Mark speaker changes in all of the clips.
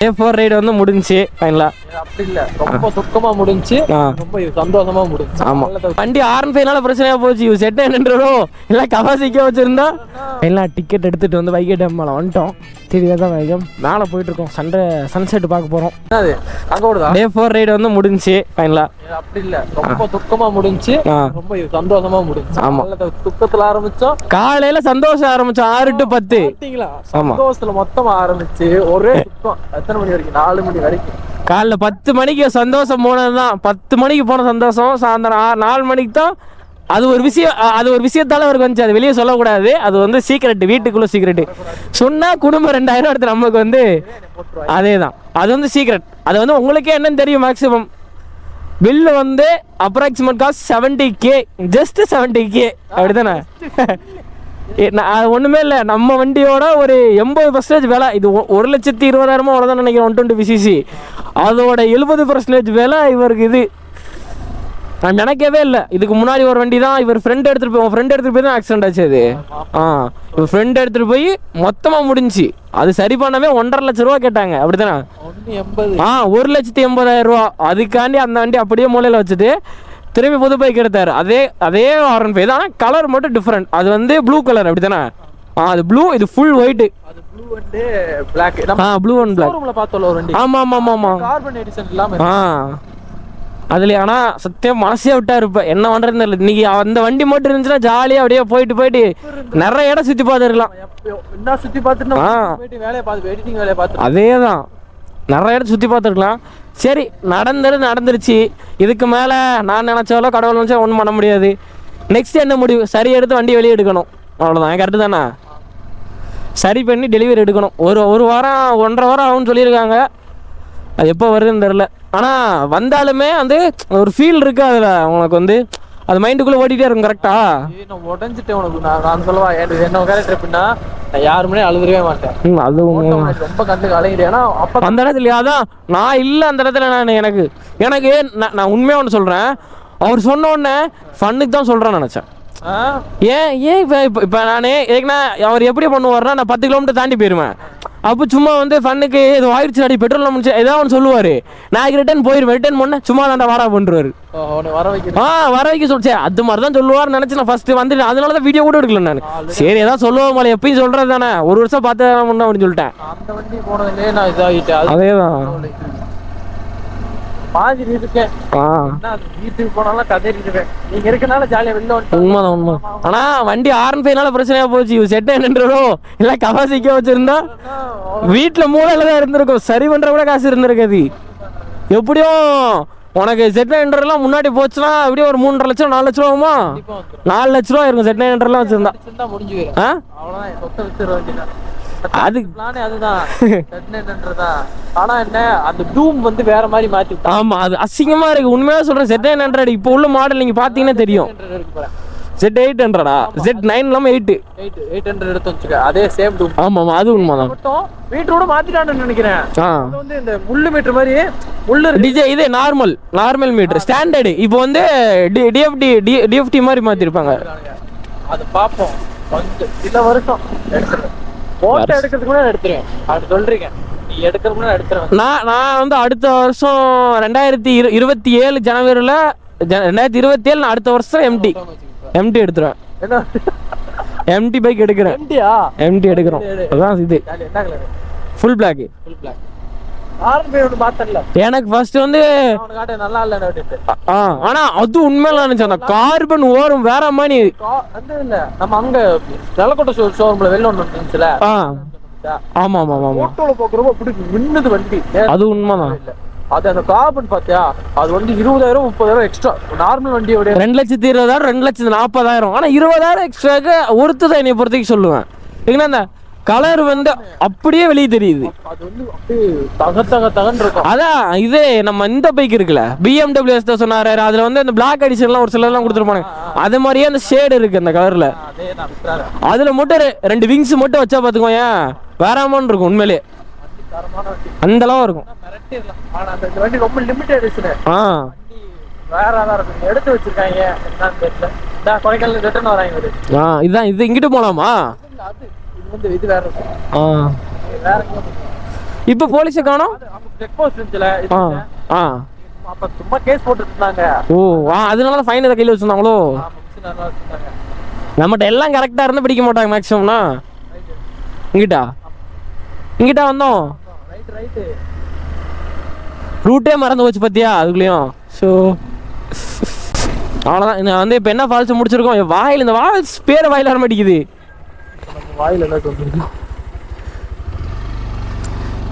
Speaker 1: A4 ride வந்து முடிஞ்சுச்சு ஃபைனலா.
Speaker 2: அப்படி இல்ல, ரொம்ப துக்கமா முடிஞ்சு, ரொம்ப சந்தோஷமா முடிஞ்சு.
Speaker 1: ஆமா, வண்டி R5னால பிரச்சனையா போச்சு. செட் என்னன்றோ இல்ல கவாசிக்க வச்சிருந்தா எல்லாம் டிக்கெட் எடுத்துட்டு வந்து வைகை டேம் மேல வந்துட்டோம். தெரியாதான் வைகம் மேலே போயிட்டு இருக்கோம். சன்செட் பார்க்க போறோம்.
Speaker 2: அங்க ஓடுதா?
Speaker 1: A4 ரைடு வந்து முடிஞ்சுச்சு ஃபைனலா.
Speaker 2: அப்படி இல்ல, ரொம்ப துக்கமா முடிஞ்சு, ரொம்ப சந்தோஷமா முடிஞ்சு.
Speaker 1: ஆமா,
Speaker 2: துக்கத்துல ஆரம்பிச்சோம்,
Speaker 1: காலையில சந்தோஷம் ஆரம்பிச்சோம் 6 to 10.
Speaker 2: சந்தோஷத்துல மொத்தமா ஆரம்பிச்சு ஒரே துக்கம். எத்தனை மணி வரைக்கும்? 4 மணி வரைக்கும்.
Speaker 1: காலைல 10 மணிக்கு சந்தோஷம் போனதுதான். 10 மணிக்கு போன சந்தோஷம் சாயந்தரம் 4 மணிக்கு தான். அது ஒரு விஷயம், அது ஒரு விஷயத்தால அவருக்கு வந்துச்சு. அது வெளியே சொல்லக்கூடாது, அது வந்து சீக்ரெட், வீட்டுக்குள்ள சீக்ரெட். சொன்னா குடும்பம் 2000 எடுத்து நமக்கு வந்து அதே தான். அது வந்து சீக்ரெட். அது வந்து உங்களுக்கே என்னன்னு தெரியும். மேக்ஸிமம் பில்லு வந்து approximate cost 70K, just 70K அப்படிதானே. ஒண்ணுமே இல்லை, நம்ம வண்டியோட ஒரு 80% விலை. இது 1,20,000 அவ்வளோதான் நினைக்கிறேன், 120cc. அதோட 70% விலை இவருக்கு. இது நான் நினைக்கவே இல்லை. இதுக்கு முன்னாடி ஒரு வண்டி தான் இவர் ஃப்ரெண்ட் எடுத்துட்டு போய் தான் ஆக்சிடென்ட் ஆச்சு. அது இவர் ஃப்ரெண்ட் எடுத்துட்டு போய் மொத்தமாக முடிஞ்சு. அது சரி பண்ணவே 1.5 லட்ச ரூபா கேட்டாங்க. அப்படித்தானே? 1,80,000 ரூபா. அதுக்காண்டி அந்த வண்டி அப்படியே மூலையில் வச்சுட்டு திரும்பி புது பைக் எடுத்தாரு. அதே R15 தான், கலர் மட்டும் டிஃப்ரெண்ட். அது வந்து ப்ளூ கலர். அப்படித்தானே? அது ப்ளூ, இது ஃபுல் ஒயிட்.
Speaker 2: அது blue and black.
Speaker 1: Blue and black.
Speaker 2: ஷோரூம்ல பார்த்தோம் ஒரு வண்டி.
Speaker 1: ஆமா
Speaker 2: கார்பன் எடிஷன் இல்லாம.
Speaker 1: அதுல ஆனா சத்தியம் மனசே விட்டா இருப்ப. என்ன பண்றதுன்னு தெரியல. இன்னைக்கு அந்த வண்டி மட்டும் இருந்துச்சுன்னா ஜாலியா அப்படியே போயிட்டு நிறைய இடம் சுத்தி பார்த்துருக்கலாம்.
Speaker 2: என்ன சுத்தி பார்த்துட்டு வேலையை பார்த்து எடிட்டிங் வேலையை பார்த்து
Speaker 1: அதேதான், நிறைய இடம் சுத்தி பார்த்துருக்கலாம். சரி, நடந்துருச்சு. இதுக்கு மேல நான் நினைச்சாலோ கடவுள் நினைச்சா ஒன்றும் பண்ண முடியாது. நெக்ஸ்ட் என்ன முடிவு? சரி எடுத்து வண்டி வெளியே எடுக்கணும். அவ்வளோதான். கரெக்டு தானே? சரி பண்ணி டெலிவரி எடுக்கணும். ஒரு வாரம் 1.5 வாரம் ஆகும்னு சொல்லியிருக்காங்க. அது எப்போ வருதுன்னு தெரில. ஆனால் வந்தாலுமே வந்து ஒரு ஃபீல் இருக்கு அதில். உனக்கு வந்து அது மைண்டுக்குள்ளே ஓடிட்டே இருக்கும். கரெக்டா?
Speaker 2: நான் உடஞ்சிட்டேன். உனக்கு நான் சொல்லவா, என்ன கேரக்டர் எப்படின்னா, நான் யாருமே அழுதுறவே மாட்டேன்.
Speaker 1: அது
Speaker 2: ரொம்ப கண்டு அலைகிறேன். ஏன்னா அப்போ
Speaker 1: அந்த இடத்துல அதான் நான் இல்லை. அந்த இடத்துல எனக்கு நான் உண்மையாக ஒன்று சொல்கிறேன். அவர் சொன்ன உடனே ஃபன்னுக்கு தான் சொல்கிறேன்னு நினச்சேன். ஏன் இப்போ நான் ஏன்னா அவர் எப்படி பண்ணுவார்னா, நான் 10 கிலோமீட்டர் தாண்டி போயிடுவேன். அப்போ சும்மா வந்து ஃபன்னுக்கு இது ஆயிடுச்சு, அடி பெட்ரோல் முடிச்சு ஏதாவது ஒன்று சொல்லுவார். நான் ரிட்டர்ன் போயிடுவேன். ரிட்டர்ன் பண்ண சும்மா தாண்டா வாடா பண்ணுறாரு. வர வைக்க சொல்லிச்சு. அது மாதிரி தான் சொல்லுவார்னு நினச்சி நான் ஃபர்ஸ்ட் வந்துட்டு, அதனால தான் வீடியோ கூட எடுக்கல நான். சரி, ஏதாவது சொல்லுவோம் போல, எப்பயும் சொல்கிறது தானே, ஒரு வருஷம் பார்த்து அப்படின்னு சொல்லிட்டேன்.
Speaker 2: அந்த வண்டி போனதுலேயே நான் இதாகிட்டேன்.
Speaker 1: அதேதான்
Speaker 2: மாதிரி இருக்கேன். வீட்டுக்கு போனாலும் கதறிடுவேன். நீங்க இருக்கனால ஜாலியா வெளில வந்து.
Speaker 1: உண்மை. ஆனா வண்டி R15னால பிரச்சனையா போச்சு. செட் என்னன்றோ இல்ல கவாசிக்க வச்சிருந்தா வீட்டுல மூலையில தான் இருந்திருக்கும். சரி பண்ற கூட காசு இருந்திருக்காது. எப்படியும் உனக்கு செட் எல்லாம் முன்னாடி போச்சுன்னா எப்படியும் ஒரு 3.5 லட்சம் 4 லட்ச ரூபாமா? 4 லட்ச ரூபா இருக்கும் செட் எல்லாம் வச்சிருந்தா.
Speaker 2: அது அதுதான். ஆனா என்ன, அந்த டூம் வந்து வேற மாதிரி மாத்தி.
Speaker 1: ஆமா, அது அசிங்கமா இருக்கு. உண்மையா சொல்றேன். Z900 இப்போ உள்ள மாடல் நீங்க பாத்தீங்கன்னா தெரியும். Z800 Z9 இல்லாம
Speaker 2: 800 எடுத்து வச்சுக்க. அதே சேம் டூம்.
Speaker 1: ஆமா, அது உண்மைதான்.
Speaker 2: மீட்டரோட மாத்திட்டான்னு நினைக்கிறேன். அது வந்து இந்த முள்ளு மீட்டர் மாதிரி முள்ளு
Speaker 1: டிஜே. இது நார்மல் மீட்டர் ஸ்டாண்டர்ட். இப்போ வந்து DFT மாதிரி மாத்திருப்பாங்க.
Speaker 2: அது பாப்போம். சில வருஷம் போட்டோ எடுக்கிறதுக்கு கூட எடுத்துருவேன். அது சொல்றீங்க, நீ எடுக்கிறதுக்கு கூட எடுத்துருவேன்.
Speaker 1: நான் வந்து அடுத்த வருஷம் 2027 ஜனவரியில் 2027 நான் அடுத்த வருஷம் MT எடுத்துருவேன். MT பைக் எடுக்கிறேன். MT எடுக்கிறோம். அதான் இது ஃபுல் பிளாக். எனக்கு ஃபர்ஸ்ட் வந்து
Speaker 2: நல்லா இல்ல.
Speaker 1: ஆனா அது உண்மையில நினைச்சேன். அந்த கார்பன் ஓரம் வேற மாதிரி.
Speaker 2: நம்ம அங்க நிலக்கோட்டை ஷோரூம்ல வெளில ஒன்று இருந்துச்சுல.
Speaker 1: ஆமா
Speaker 2: போட்டோல போக்குறப்ப அப்படி மின்னுது வண்டி.
Speaker 1: அது உண்மைதான்.
Speaker 2: அது அந்த கார்பன் பாத்தியா, அது வந்து 20,000 30,000 எக்ஸ்ட்ரா. நார்மல் வண்டியோட
Speaker 1: 2,20,000 2,40,000. ஆனா 20,000 எக்ஸ்ட்ராக்கு ஒருத்ததான் என்னை பொறுத்தவரைக்கும் சொல்லுவேன். ஏன்னா அந்த கலர் வந்து அப்படியே வெளியே தெரியுது.
Speaker 2: அது வந்து அப்படியே தகன்னு இருக்கும்.
Speaker 1: அதான் இது நம்ம இந்த பைக் இருக்குல்ல, BMW S சொன்னாரு. அதுல வந்து அந்த பிளாக் எடிஷன்லாம் ஒரு சிலர்லாம் கொடுத்துருப்பாங்க. அது மாதிரியே அந்த ஷேடு இருக்கு அந்த கலர்ல. அதுல மட்டும் 2 விங்ஸ் மட்டும் வச்சா பாத்துக்கோங்க, வேறாமன்னு இருக்கும். உண்மையிலே அந்த அளவு இருக்கும்.
Speaker 2: ரொம்ப லிமிட்டட் எடுத்து வச்சிருக்காங்க. கொடைக்கானல் ரிட்டர்ன் வராங்க.
Speaker 1: இதுதான் இது இங்கிட்டு போலாமா?
Speaker 2: இது வேற
Speaker 1: இப்போ போலீஸை காணோம்.
Speaker 2: செக் போஸ்ட் இருந்துச்சுல
Speaker 1: ஆ ஆ
Speaker 2: அப்ப சும்மா கேஸ் போட்டுட்டு இருந்தாங்க.
Speaker 1: ஓ அதனால தான் ஃபைன் எதை கையில் வச்சுருந்தாங்களோ. நம்மகிட்ட எல்லாம் கரெக்டாக இருந்தால் பிடிக்க மாட்டாங்க மேக்ஸிமம்னா. இங்கிட்டா வந்தோம்.
Speaker 2: ரைட்டு
Speaker 1: ரூட்டே மறந்து போச்சு பார்த்தியா அதுக்குள்ளேயும். ஸோ அவ்வளோதான். நான் வந்து இப்போ என்ன ஃபால்ஸ் முடிச்சிருக்கோம். வாயில் இந்த ஃபால்ஸ் பேர் வாயில் வர மாட்டேங்குது.
Speaker 2: வாயில் என்ன சொல்றீங்க?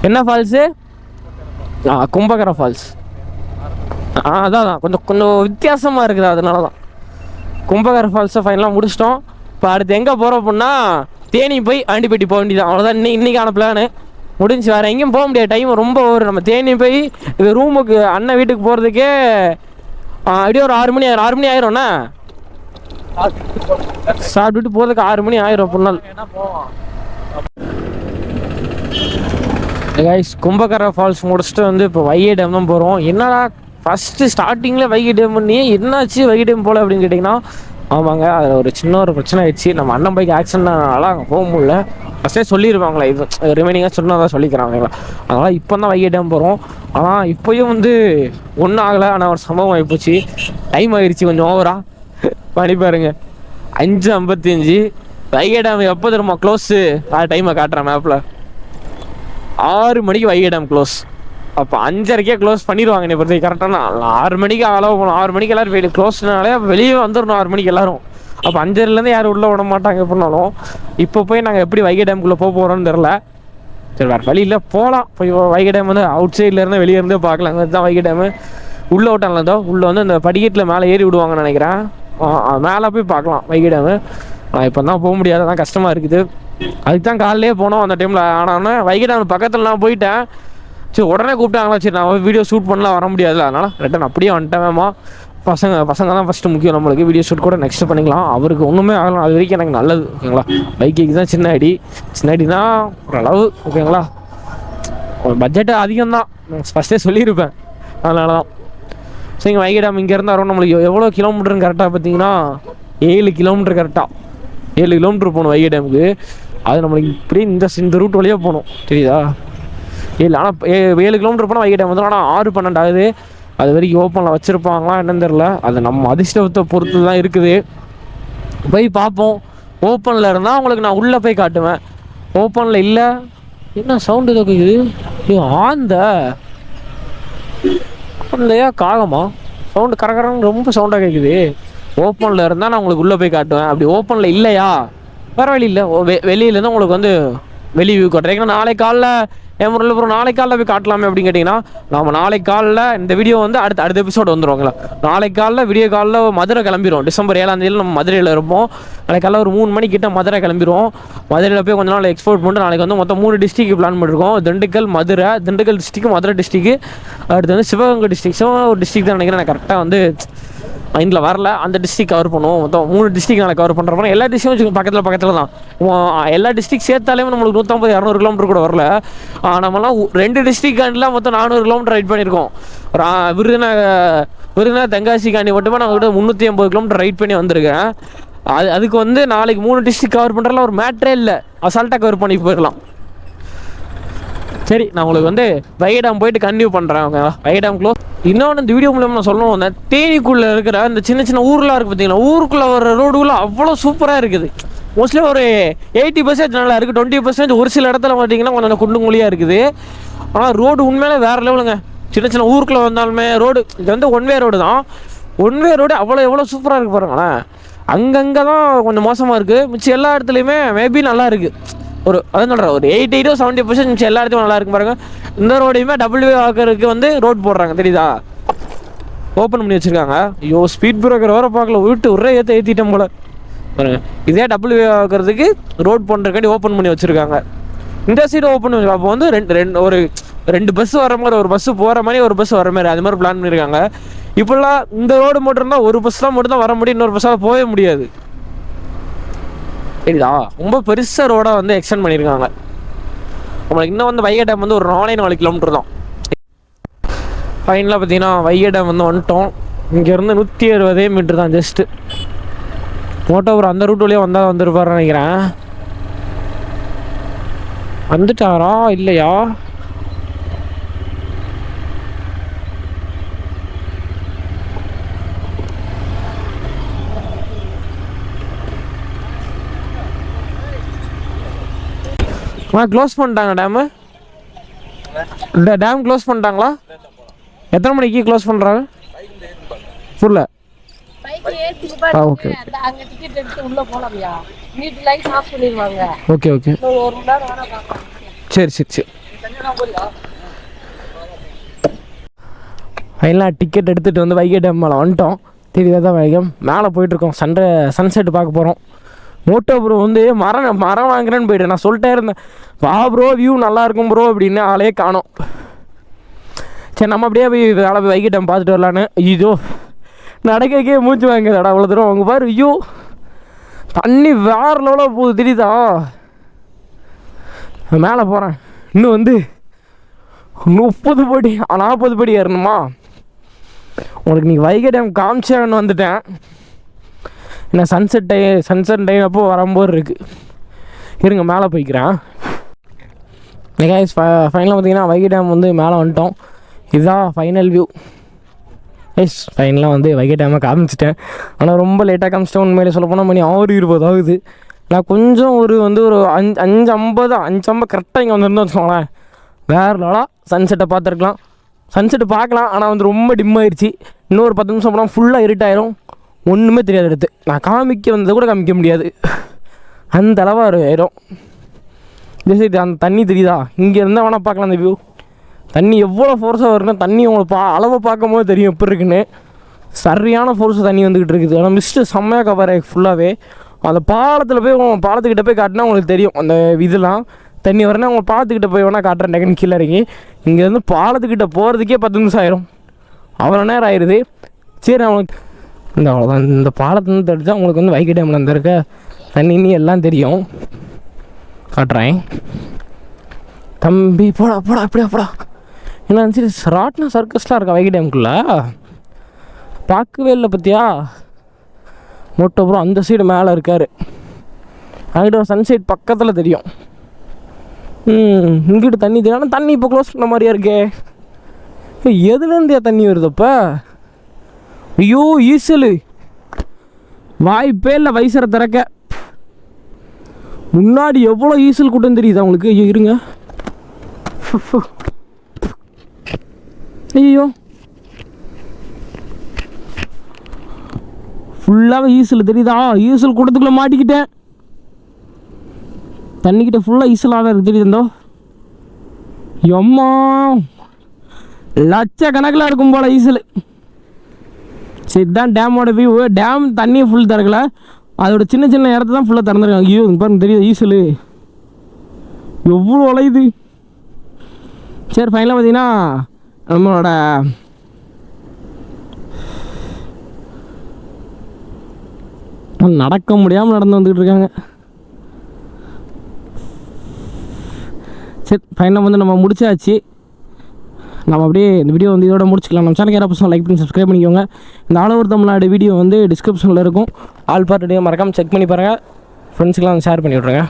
Speaker 1: என்ன ஃபால்ஸு? கும்பகர ஃபால்ஸ். அதான் கொஞ்சம் கொஞ்சம் வித்தியாசமாக இருக்குது, அதனால தான். கும்பகர ஃபால்ஸை ஃபைனலாக முடிச்சிட்டோம். இப்போ அடுத்து எங்கே போகிறோம் அப்படின்னா தேனி போய் ஆண்டிப்பட்டி போக வேண்டியதான். அவ்வளோதான் இன்னைக்கான பிளானு முடிஞ்சு. வேறு எங்கேயும் போக முடியாது, டைம் ரொம்ப ஓவர். நம்ம தேனி போய் ரூமுக்கு அண்ணன் வீட்டுக்கு போகிறதுக்கே அப்படியே ஒரு 6 மணி ஆயிரும்ண்ணா. சாப்பிட்டுட்டு போகிறதுக்கு 6 மணி ஆயிரும் அப்படின்னா. கைஸ் கும்பகர ஃபால்ஸ் முடிச்சுட்டு வந்து இப்போ வைகை டேம் தான் போகிறோம். என்னடா ஃபஸ்ட்டு ஸ்டார்டிங்கில் வைகை டேம் பண்ணி என்னாச்சு வைகை டேம் போல் அப்படின்னு கேட்டிங்கன்னா, ஆமாங்க அதில் ஒரு சின்ன ஒரு பிரச்சனை ஆயிடுச்சு. நம்ம அண்ணன் பைக் ஆக்சிடென்ட்னால அங்கே போக முடியல. ஃபஸ்ட்டே சொல்லியிருப்பாங்களே, இது ரிமைனிங்காக சொன்னதான் சொல்லிக்கிறாங்களா. அதனால் இப்போ தான் வைகை டேம் போகிறோம். ஆனால் இப்போயும் வந்து ஒன்றும் ஆகலை. ஆனால் ஒரு சம்பவம் ஆகிப்போச்சு. டைம் ஆகிடுச்சு கொஞ்சம் ஓவராக. பண்ணி பாருங்க 5:55. வைகை டேம் எப்போ தெரியுமா க்ளோஸு? டைமை காட்டுறேன் மேப்பில். 6 மணிக்கு வைகை டேம் க்ளோஸ். அப்போ 5:30க்கே க்ளோஸ் பண்ணிடுவாங்க. என்னை பொறுத்த கரெக்டாக 6 மணிக்கு அலோவ் பண்ணணும். 6 மணிக்கு எல்லோரும் வெளியே க்ளோஸ்னாலே வெளியே வந்துடணும் 6 மணிக்கு எல்லோரும். அப்போ 5:30லேருந்து யாரும் உள்ளே விட மாட்டாங்க எப்படினாலும். இப்போ போய் நாங்கள் எப்படி வைகை டேமுக்குள்ளே போக போகிறோன்னு தெரில. சரி வேறு வழியில் போகலாம். போய் வைகை டேம் வந்து அவுட் சைட்லேருந்து வெளியே இருந்தே பார்க்கலாம். அங்கே தான் வைகை டேமு. உள்ளே விட்டாங்களா இருந்தோ உள்ளே வந்து இந்த படிக்கட்டில் மேலே ஏறி விடுவாங்கன்னு நினைக்கிறேன். மேலே போய் பார்க்கலாம் வைகை டேமு. இப்போ தான் போக முடியாது, அதான் கஷ்டமாக இருக்குது. அதுக்கு தான் காலையிலே போனோம் அந்த டைமில். ஆனால் வைகை டேம் பக்கத்தில் நான் போயிட்டேன். சரி உடனே கூப்பிட்டாங்களா, சரி நான் வீடியோ ஷூட் பண்ணலாம் வர முடியாதுல்ல, அதனால் ரிட்டன் அப்படியே வந்துட்டேன். பசங்க தான் ஃபஸ்ட்டு முக்கியம் நம்மளுக்கு. வீடியோ ஷூட் கூட நெக்ஸ்ட் பண்ணிக்கலாம். அவருக்கு ஒன்றுமே ஆகலாம், அது வரைக்கும் எனக்கு நல்லது. ஓகேங்களா. பைக்கு தான் சின்ன அடினா ஓரளவு. ஓகேங்களா. பட்ஜெட்டு அதிகம் தான், ஃபஸ்ட்டே சொல்லியிருப்பேன். அதனால தான் சரிங்க. வைகை டேம் இங்கேருந்து வரோம். நம்மளுக்கு எவ்வளோ கிலோமீட்டருன்னு கரெக்டாக பார்த்தீங்கன்னா 7 கிலோமீட்டர். கரெக்டாக 7 கிலோமீட்டர் போகணும் வைகை டேமுக்கு. அது நம்மளுக்கு இப்படி இந்த ரூட் வழியாக போகணும், தெரியுதா? ஆனால் 7 கிலோமீட்டர் போனால் வைகை டேம் வந்து. ஆனால் 6:12 ஆகுது. அது வரைக்கும் ஓப்பனில் வச்சுருப்பாங்களா என்னன்னு தெரில. அது நம்ம அதிர்ஷ்டத்தை பொறுத்து தான் இருக்குது. போய் பார்ப்போம். ஓப்பனில் இருந்தால் உங்களுக்கு நான் உள்ளே போய் காட்டுவேன். ஓப்பனில் இல்லை. என்ன சவுண்டு ஏதோ கேட்குது? ஆந்தையா காகமா? சவுண்டு கரகரன்னு ரொம்ப சவுண்டாக கேட்குது. ஓப்பனில் இருந்தால் நான் உங்களுக்கு உள்ளே போய் காட்டுவேன். அப்படி ஓப்பனில் இல்லையா பரவாயில்ல. இல்லை வெளியிலேருந்து உங்களுக்கு வந்து வெளி வியூ காட்டுறேன். ஏன்னா நாளை காலைல என் முறையில் அப்புறம் நாளை காலைல போய் காட்டலாமே அப்படின்னு கேட்டிங்கன்னா, நம்ம நாளை காலைல இந்த வீடியோ வந்து அடுத்த எபிசோடு வந்துடுவாங்களா. நாளை காலைல விடிய காலைல மதுரை கிளம்பிடுவோம். டிசம்பர் 7ஆம் தேதி நம்ம மதுரையில் இருப்போம். நாளைக்கு காலைல ஒரு 3 மணிக்கிட்ட மதுரை கிளம்பிடுவோம். மதுரையில் போய் கொஞ்ச நாள் எக்ஸ்போர்ட் பண்ணிட்டு நாளைக்கு வந்து மொத்தம் 3 டிஸ்ட்ரிக்ட் பிளான் பண்ணியிருக்கோம். திண்டுக்கல், மதுரை. திண்டுக்கல் டிஸ்ட்ரிக்ட், மதுரை டிஸ்ட்ரிக்ட், அடுத்து வந்து சிவகங்கை டிஸ்ட்ரிக்ட். ஒரு டிஸ்ட்ரிக்ட் தான் நினைக்கிறேன். நான் கரெக்டாக வந்து மைண்டில் வரல. அந்த டிஸ்ட்ரிக்ட் கவர் பண்ணுவோம். மொத்தம் 3 டிஸ்ட்ரிக்ட் நாளைக்கு கவர் பண்ணுறப்போ எல்லா டிஸ்ட்ரிக்டும் பக்கத்தில் தான். எல்லா டிஸ்ட்ரிக்ட் சேர்த்தாலே நம்மளுக்கு 150-200 கிலோமீட்டர் கூட வரல. நம்மலாம் 2 டிஸ்ட்ரிக்ட்லாம் மொத்தம் 400 கிலோமீட்டர் ரைட் பண்ணியிருக்கோம். விருதுநகர் தென்காசிக்காண்டி மட்டுமே நான் கிட்ட 380 கிலோமீட்டர் ரைட் பண்ணி வந்திருக்கேன். அதுக்கு வந்து நாளைக்கு 3 டிஸ்ட்ரிக்ட் கவர் பண்ணுறதுலாம் ஒரு மேட்ரே இல்லை. அசால்ட்டாக கவர் பண்ணி போயிடலாம். சரி நான் உங்களுக்கு வந்து வைகை டேம் போயிட்டு கன்டினியூ பண்ணுறேன். ஓகேங்களா. Vaigai dam close. இன்னொன்று இந்த வீடியோ மூலமாக நான் சொல்லணும் வந்தேன். தேனிக்குள்ளே இருக்கிற இந்த சின்ன ஊர்லாம் இருக்குது பார்த்தீங்களா, ஊருக்குள்ளே வர ரோடுக்குள்ளே அவ்வளோ சூப்பராக இருக்குது. மோஸ்ட்லி ஒரு 80% நல்லா இருக்குது. 20% ஒரு சில இடத்துல பார்த்தீங்கன்னா கொஞ்சம் குண்டு குழியாக இருக்குது. ஆனால் ரோடு உண்மையிலே வேறு லெவலுங்க. சின்ன ஊருக்குள்ளே வந்தாலுமே ரோடு இது வந்து ஒன் வே ரோடு தான். ஒன் வே ரோடு எவ்வளோ சூப்பராக இருக்குது பாருங்களேன். அங்கங்கே தான் கொஞ்சம் மோசமாக இருக்குது. மிச்சம் எல்லா இடத்துலையுமே மேபி நல்லா இருக்குது. அதான் சொல்கிறேன், ஒரு 80-70% மிச்சம் எல்லா இடத்துலையும் நல்லா இருக்கும் பாருங்க. இந்த ரோடையுமே டபுள்யூ ஆக்கருக்கு வந்து ரோட் போடுறாங்க, தெரியுதா? ஓப்பன் பண்ணி வச்சுருக்காங்க. ஐயோ ஸ்பீட் பிரேக்கர் வர பார்க்கல, வீட்டு ஒரே ஏற்றிட்டேன் போல பாருங்க. இதே டபுள்யூ ஆக்கிறதுக்கு ரோட் பண்ணுறதுக்காண்டி ஓப்பன் பண்ணி வச்சுருக்காங்க. இந்த சைடு ஓப்பன் பண்ணி அப்போ வந்து ரெண்டு பஸ் வர மாதிரி, ஒரு பஸ்ஸு போகிற மாதிரி, ஒரு பஸ் வர மாதிரி, அது மாதிரி பிளான் பண்ணியிருக்காங்க. இப்போல்லாம் இந்த ரோடு மட்டும் இருந்தால் ஒரு பஸ் தான் மட்டும் தான் வர முடியும், இன்னொரு பஸ்ஸால் போகவே முடியாது, சரிதா? ரொம்ப பெருசாக ரோடாக வந்து எக்ஸ்டெண்ட் பண்ணியிருக்காங்க. உங்களுக்கு இன்னும் வந்து வைகை டேம் வந்து ஒரு 4 கிலோமீட்டர் தான். ஃபைனலாக பார்த்தீங்கன்னா வைகை டேம் வந்து வந்துட்டோம். இங்கேருந்து 160 மீட்டர் தான் ஜஸ்ட்டு. மோட்டோவர் அந்த ரூட் வழியாக வந்தால் வந்துருப்பாருன்னு நினைக்கிறேன். வந்துட்டாரா இல்லையா? க்ளோஸ் பண்ணிட்டாங்க டேமு. டேம் க்ளோஸ் பண்ணிட்டாங்களா? எத்தனை மணிக்கு க்ளோஸ் பண்ணுறாங்க? ஃபுல்லு. ஓகே ஓகே ஓகே சரி சரி சரி. ஃபைனலாக டிக்கெட் எடுத்துகிட்டு வந்து வைகை டேம் மேலே வந்துட்டோம். தெரியாத தான் வைகம் மேலே போயிட்டுருக்கோம். சன்செட் பார்க்க போகிறோம். மோட்டோ ப்ரோ வந்து மரம் வாங்குறேன்னு போய்ட்டு நான் சொல்லிட்டே இருந்தேன், வா ப்ரோ வியூ நல்லாயிருக்கும் ப்ரோ அப்படின்னு. ஆளே காணோம். சரி நம்ம அப்படியே போய் வேலை போய் வைகை டேம் பார்த்துட்டு வரலான்னு. ஐயோ நடக்கே மூச்சு வாங்குதாடா அவ்வளோ தூரம். அவங்க பாரு, ஐயோ தண்ணி வேறு லெவலில் போகுது தெரியுதா. மேலே போகிறேன். இன்னும் வந்து 30 படி 40 படி ஏறணுமா? உங்களுக்கு நீங்கள் வைகை டேம் காமிச்சேன்னு வந்துட்டேன். ஏன்னா சன்செட் டைம் அப்போ வரும்போது இருக்குது. இருங்க மேலே போய்க்கிறேன். ஃபைனலாக பார்த்தீங்கன்னா வைகை டேம் வந்து மேலே வந்துட்டோம். இதுதான் ஃபைனல் வியூ. ஃபைனலாக வந்து வைகை டேமை காமிச்சிட்டேன். ஆனால் ரொம்ப லேட்டாக காமிச்சிட்டேன். உண்மையிலே சொல்ல போனால் மணி 6:20 ஆகுது. நான் கொஞ்சம் ஒரு 5:50 கரெக்டாக இங்கே வந்துருந்தோம் வச்சுக்கோங்களேன். வேறு லெவலாக சன்செட்டை பார்த்துருக்கலாம். சன்செட்டு பார்க்கலாம், ஆனால் வந்து ரொம்ப டிம் ஆயிடுச்சு. இன்னொரு 10 நிமிஷம் போனால் ஃபுல்லாக இருட்டாயிரும். ஒன்றுமே தெரியாது. எடுத்து நான் காமிக்க வந்ததை கூட காமிக்க முடியாது, அந்த அளவாக ஆயிரும். சரி அந்த தண்ணி தெரியுதா? இங்கே இருந்தால் வேணால் பார்க்கலாம் அந்த வியூ. தண்ணி எவ்வளோ ஃபோர்ஸாக வரும்னா தண்ணி உங்களுக்கு அளவை பார்க்கும் போது தெரியும் எப்படி இருக்குன்னு. சரியான ஃபோர்ஸு தண்ணி வந்துக்கிட்டு இருக்குது. ஆனால் மிஸ்ட்டு செம்மையாக கவர் ஆகி ஃபுல்லாகவே. அந்த பாலத்தில் போய் பாலத்துக்கிட்ட போய் காட்டினா உங்களுக்கு தெரியும் அந்த இதெல்லாம் தண்ணி வரனா. உங்கள் பாலத்துக்கிட்ட போய் வேணால் காட்டுறேன். டக்குன்னு கீழே இறங்கி இங்கேருந்து பாலத்துக்கிட்ட போகிறதுக்கே 10 நிமிஷம் ஆயிரும். அவ்வளோ நேரம் ஆயிடுது. சரி அவங்களுக்கு இந்த அவ்வளோதான். இந்த பாலத்துலேருந்து தெரிஞ்சா உங்களுக்கு வந்து வைகை டேமில் அந்த இருக்க தண்ணி எல்லாம் தெரியும். காட்டுறேன் தம்பி. போடா போடா அப்படியா போடா. என்ன சரி ராட்னா சர்க்கஸ்லாம் இருக்கா வைகை டேமுக்குள்ளே? பார்க்கவே இல்லை பற்றியா? மோட்டோ ப்ரோ அந்த சைடு மேலே இருக்கார். அங்கிட்ட ஒரு சன்செட் பக்கத்தில் தெரியும். இங்கிட்ட தண்ணி தெரியும். ஆனால் தண்ணி இப்போ க்ளோஸ் பண்ண மாதிரியா இருக்கே. எதுலேருந்தே தண்ணி வருதப்போ? ஐயோ ஈசல் வாய்ப்பே இல்லை வயசரை திறக்க. முன்னாடி எவ்வளோ ஈசல் கூட்டம் தெரியுது அவங்களுக்கு. ஐயோ இருங்க. ஐயோ ஃபுல்லாகவே ஈசல் தெரியுதா? ஈசல் கூட்டத்துக்குள்ளே மாட்டிக்கிட்டேன். தண்ணிக்கிட்ட ஃபுல்லாக ஈசலாக தான் இருக்குது தெரியுதோ. எம்மா லட்சக்கணக்கில் இருக்கும் போல் ஈசல். சரி இதுதான் டேமோட வியூ. டேம் தண்ணியை ஃபுல் திறக்கல, அதோட சின்ன சின்ன இடத்த தான் ஃபுல்லாக திறந்துருக்காங்க. ஐயோ பாருங்க தெரியுது ஈசல் எவ்வளோ உழையுது. சரி ஃபைனலாக பார்த்தீங்கன்னா நம்மளோட நடக்க முடியாமல் நடந்து வந்துக்கிட்டு இருக்காங்க. சரி ஃபைனலாக வந்து நம்ம முடிச்சாச்சு. நம்ம அப்படியே இந்த வீடியோ வந்து இதோட முடிச்சுக்கலாம். நம்ம சேனலுக்கு யாராவது பசங்க லைக் பண்ணி சப்ஸ்கிரைப் பண்ணிக்கோங்க. இந்த ஆல் ஓவர் தமிழ்நாடு வீடியோ வந்து டிஸ்கிரிப்ஷனில் இருக்கும். ஆல் பார்ட் வீடியோ மறக்காமல் செக் பண்ணி பாருங்கள். ஃப்ரெண்ட்ஸுக்கெலாம் ஷேர் பண்ணி விட்ருங்க.